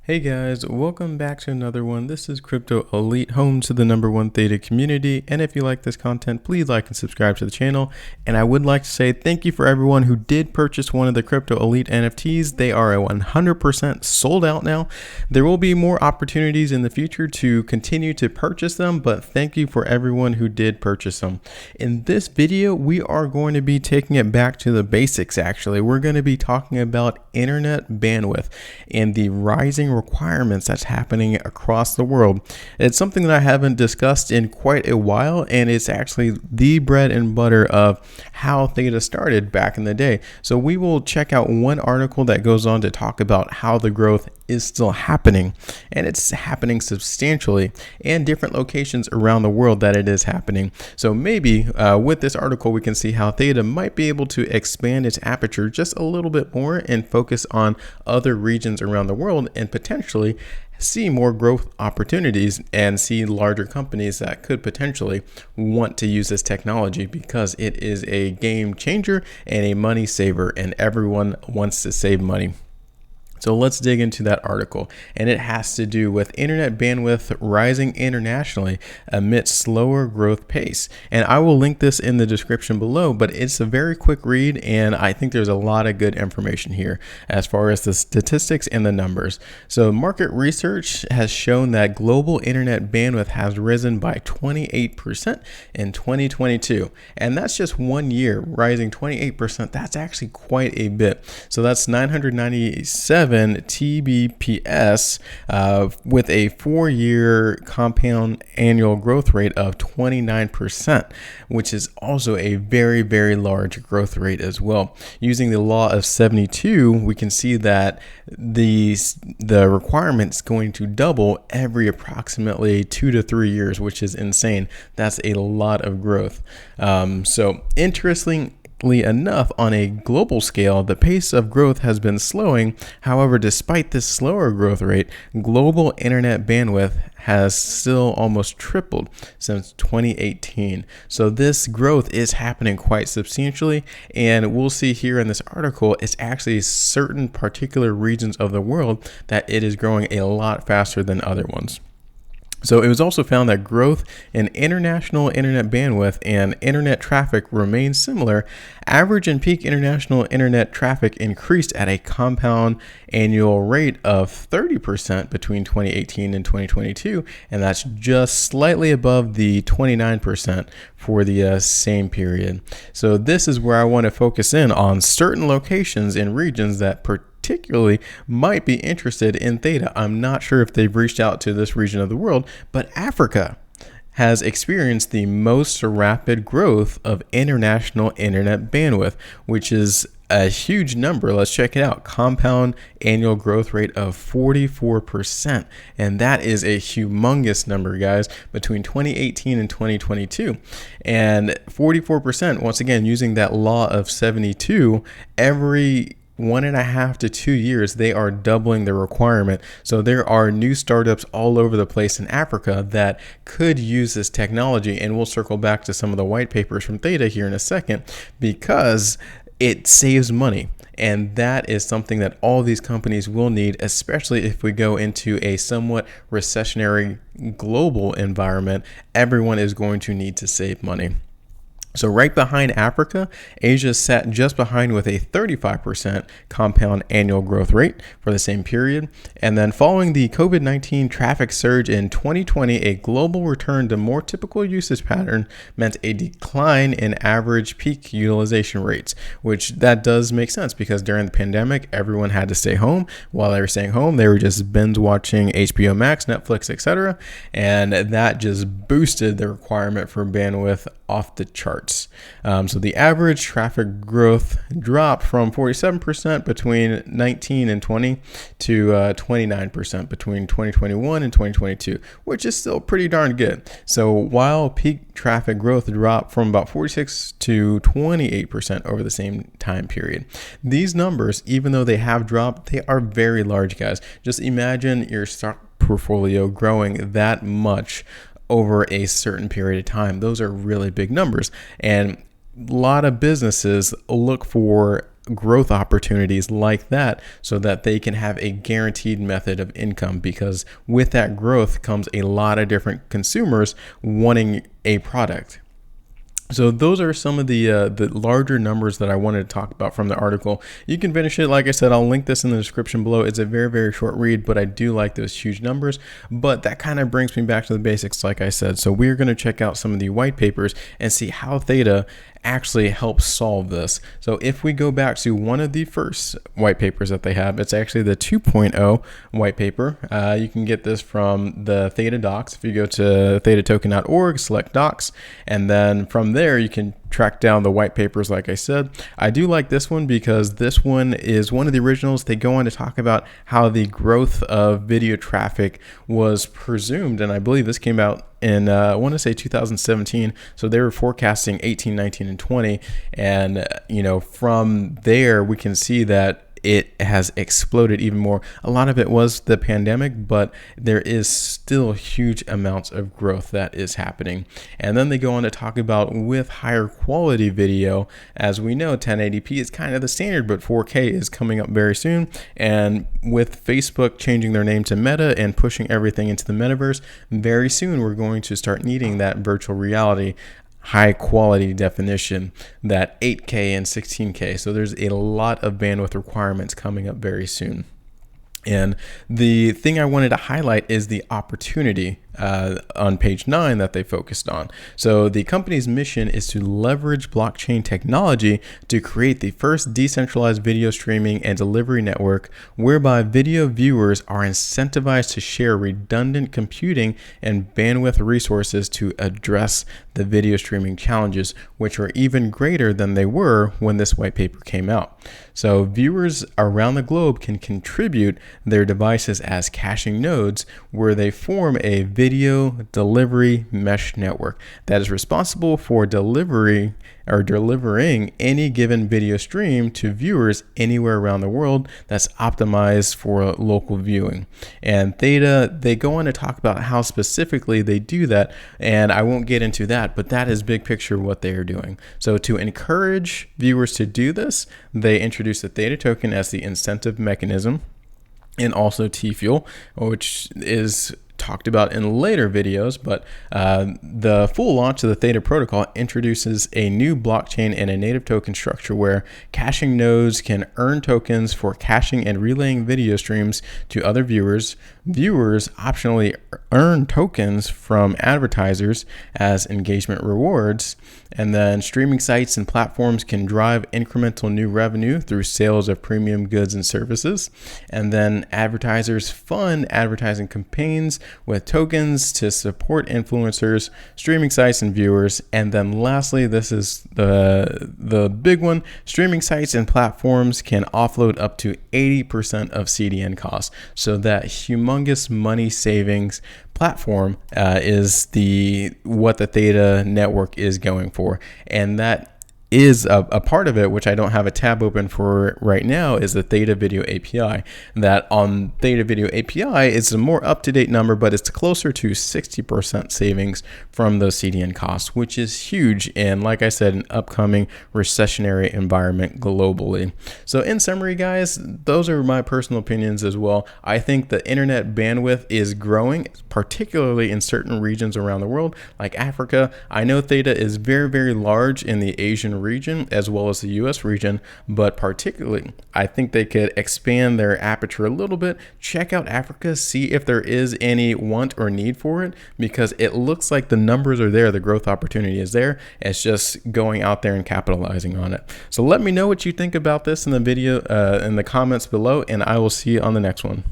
Hey guys, welcome back to another one. This is Crypto Elite, home to the #1 Theta community. And if you like this content, please like and subscribe to the channel. And I would like to say thank you for everyone who did purchase one of the Crypto Elite NFTs. They are 100% sold out now. There will be more opportunities in the future to continue to purchase them, but thank you for everyone who did purchase them. In this video, we are going to be taking it back to the basics actually. We're going to be talking about internet bandwidth and the rising requirements that's happening across the world. It's something that I haven't discussed in quite a while, and it's actually the bread and butter of how Theta started back in the day. So we will check out one article that goes on to talk about how the growth is still happening, and it's happening substantially in different locations around the world that it is happening. So maybe with this article we can see how Theta might be able to expand its aperture just a little bit more and focus on other regions around the world and potentially see more growth opportunities and see larger companies that could potentially want to use this technology because it is a game changer and a money saver, and everyone wants to save money. So let's dig into that article, and it has to do with internet bandwidth rising internationally amidst slower growth pace. And I will link this in the description below, but it's a very quick read, and I think there's a lot of good information here as far as the statistics and the numbers. So market research has shown that global internet bandwidth has risen by 28% in 2022, and that's just 1 year, rising 28%. That's actually quite a bit. So that's 997 TBPS with a 4-year compound annual growth rate of 29%, which is also a very, very large growth rate as well. Using the law of 72, we can see that the requirement's going to double every approximately 2 to 3 years, which is insane. That's a lot of growth. So interestingly enough, on a global scale, the pace of growth has been slowing. However, despite this slower growth rate, global internet bandwidth has still almost tripled since 2018. So this growth is happening quite substantially, and we'll see here in this article, it's actually certain particular regions of the world that it is growing a lot faster than other ones. So it was also found that growth in international internet bandwidth and internet traffic remains similar. Average and peak international internet traffic increased at a compound annual rate of 30% between 2018 and 2022, and that's just slightly above the 29% for the same period. So this is where I want to focus in on certain locations and regions that particularly might be interested in Theta. I'm not sure if they've reached out to this region of the world, but Africa has experienced the most rapid growth of international internet bandwidth, which is a huge number. Let's check it out. Compound annual growth rate of 44%. And that is a humongous number, guys, between 2018 and 2022. And 44%, once again, using that law of 72, every 1.5 to 2 years, they are doubling the requirement. So there are new startups all over the place in Africa that could use this technology. And we'll circle back to some of the white papers from Theta here in a second, because it saves money. And that is something that all these companies will need, especially if we go into a somewhat recessionary global environment. Everyone is going to need to save money. So right behind Africa, Asia sat just behind with a 35% compound annual growth rate for the same period. And then following the COVID-19 traffic surge in 2020, a global return to more typical usage pattern meant a decline in average peak utilization rates, which that does make sense because during the pandemic, everyone had to stay home. While they were staying home, they were just binge watching HBO Max, Netflix, etc. And that just boosted the requirement for bandwidth off the charts. So the average traffic growth dropped from 47% between 19 and 20 to 29% between 2021 and 2022, which is still pretty darn good. So while peak traffic growth dropped from about 46 to 28% over the same time period, these numbers, even though they have dropped, they are very large, guys. Just imagine your stock portfolio growing that much over a certain period of time. Those are really big numbers, and a lot of businesses look for growth opportunities like that so that they can have a guaranteed method of income, because with that growth comes a lot of different consumers wanting a product. So those are some of the larger numbers that I wanted to talk about from the article. You can finish it. Like I said, I'll link this in the description below. It's a very, very short read, but I do like those huge numbers. But that kind of brings me back to the basics, like I said. So we're going to check out some of the white papers and see how Theta actually helps solve this. So if we go back to one of the first white papers that they have, it's actually the 2.0 white paper. You can get this from the Theta docs. If you go to thetatoken.org, select docs, and then from there you can track down the white papers. Like I said, I do like this one because this one is one of the originals. They go on to talk about how the growth of video traffic was presumed, and I believe this came out in I want to say 2017. So they were forecasting 18, 19, and 20, and from there we can see that it has exploded even more. A lot of it was the pandemic, but there is still huge amounts of growth that is happening. And then they go on to talk about with higher quality video, as we know, 1080p is kind of the standard, but 4K is coming up very soon. And with Facebook changing their name to Meta and pushing everything into the metaverse, very soon we're going to start needing that virtual reality high quality definition, that 8K and 16K. So there's a lot of bandwidth requirements coming up very soon. And the thing I wanted to highlight is the opportunity on page 9 that they focused on. So the company's mission is to leverage blockchain technology to create the first decentralized video streaming and delivery network whereby video viewers are incentivized to share redundant computing and bandwidth resources to address the video streaming challenges, which are even greater than they were when this white paper came out. So viewers around the globe can contribute their devices as caching nodes, where they form a video delivery mesh network that is responsible for delivering any given video stream to viewers anywhere around the world that's optimized for local viewing. And Theta, they go on to talk about how specifically they do that, and I won't get into that, but that is big picture what they are doing. So to encourage viewers to do this, they introduce the Theta token as the incentive mechanism, and also TFUEL, which is talked about in later videos, but the full launch of the Theta protocol introduces a new blockchain and a native token structure where caching nodes can earn tokens for caching and relaying video streams to other viewers. Viewers optionally earn tokens from advertisers as engagement rewards, and then streaming sites and platforms can drive incremental new revenue through sales of premium goods and services. And then advertisers fund advertising campaigns with tokens to support influencers, streaming sites, and viewers. And then lastly, this is the big one, streaming sites and platforms can offload up to 80% of CDN costs. So that humongous money savings platform is what the Theta network is going for. And that is a part of it, which I don't have a tab open for right now, is the Theta Video API. That on Theta Video API, it's a more up-to-date number, but it's closer to 60% savings from those CDN costs, which is huge. And like I said, an upcoming recessionary environment globally. So in summary, guys, those are my personal opinions as well. I think the internet bandwidth is growing, particularly in certain regions around the world, like Africa. I know Theta is very, very large in the Asian region as well as the US region, but particularly I think they could expand their aperture a little bit, check out Africa, see if there is any want or need for it, because it looks like the numbers are there, the growth opportunity is there. It's just going out there and capitalizing on it. So let me know what you think about this in the video in the comments below, and I will see you on the next one.